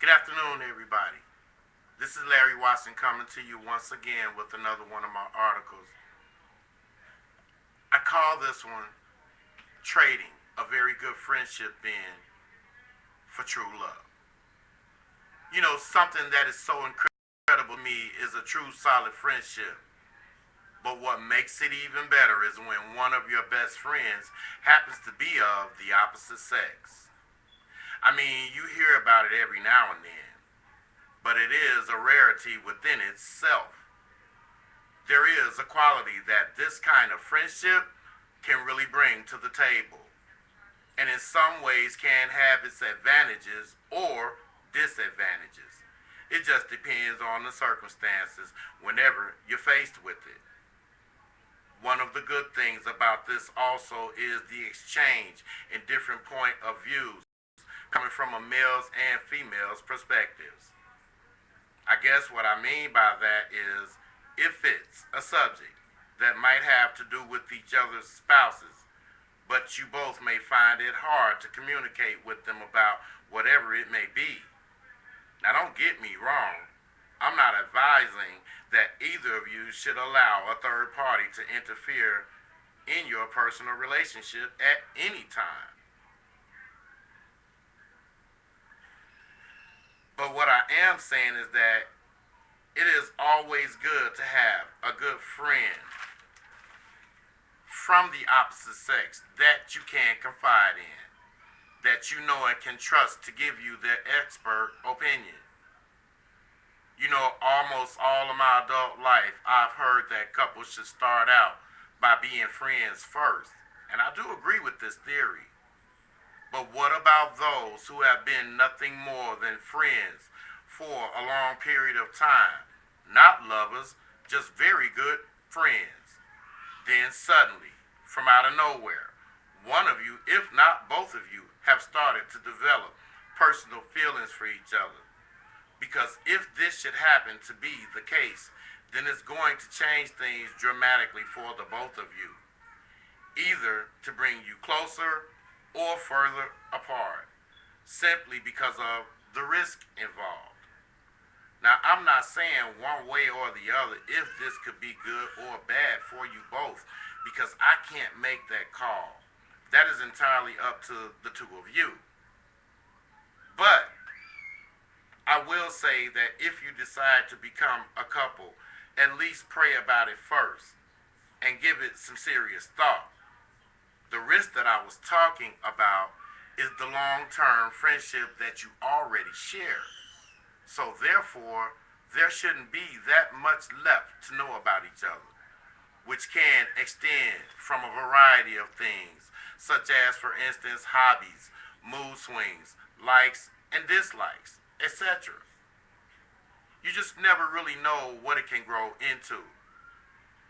Good afternoon, everybody. This is Larry Watson coming to you once again with another one of my articles. I call this one Trading a Very Good Friendship In for True Love. You know, something that is so incredible to me is a true solid friendship. But what makes it even better is when one of your best friends happens to be of the opposite sex. I mean, you hear about it every now and then, but it is a rarity within itself. There is a quality that this kind of friendship can really bring to the table, and in some ways can have its advantages or disadvantages. It just depends on the circumstances whenever you're faced with it. One of the good things about this also is the exchange in different point of views coming from a male's and female's perspectives. I guess what I mean by that is if it's a subject that might have to do with each other's spouses, but you both may find it hard to communicate with them about whatever it may be. Now don't get me wrong, I'm not advising that either of you should allow a third party to interfere in your personal relationship at any time. But what I am saying is that it is always good to have a good friend from the opposite sex that you can confide in, that you know and can trust to give you their expert opinion. You know, almost all of my adult life, I've heard that couples should start out by being friends first. And I do agree with this theory. But what about those who have been nothing more than friends for a long period of time? Not lovers, just very good friends. Then suddenly, from out of nowhere, one of you, if not both of you, have started to develop personal feelings for each other. Because if this should happen to be the case, then it's going to change things dramatically for the both of you, either to bring you closer or further apart, simply because of the risk involved. Now, I'm not saying one way or the other if this could be good or bad for you both, because I can't make that call. That is entirely up to the two of you. But I will say that if you decide to become a couple, at least pray about it first and give it some serious thought. The risk that I was talking about is the long-term friendship that you already share. So therefore, there shouldn't be that much left to know about each other, which can extend from a variety of things, such as, for instance, hobbies, mood swings, likes and dislikes, etc. You just never really know what it can grow into.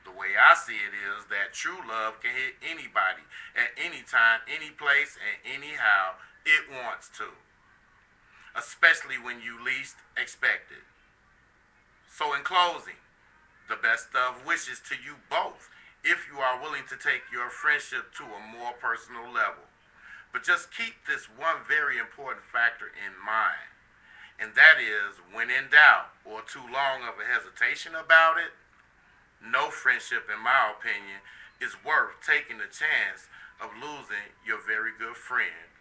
The way I see it is that true love can hit anybody at any time, any place, and anyhow it wants to, especially when you least expect it. So in closing, the best of wishes to you both if you are willing to take your friendship to a more personal level. But just keep this one very important factor in mind, and that is when in doubt or too long of a hesitation about it, no friendship, in my opinion, is worth taking the chance of losing your very good friend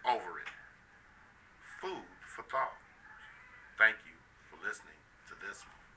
over it. Food for thought. Thank you for listening to this one.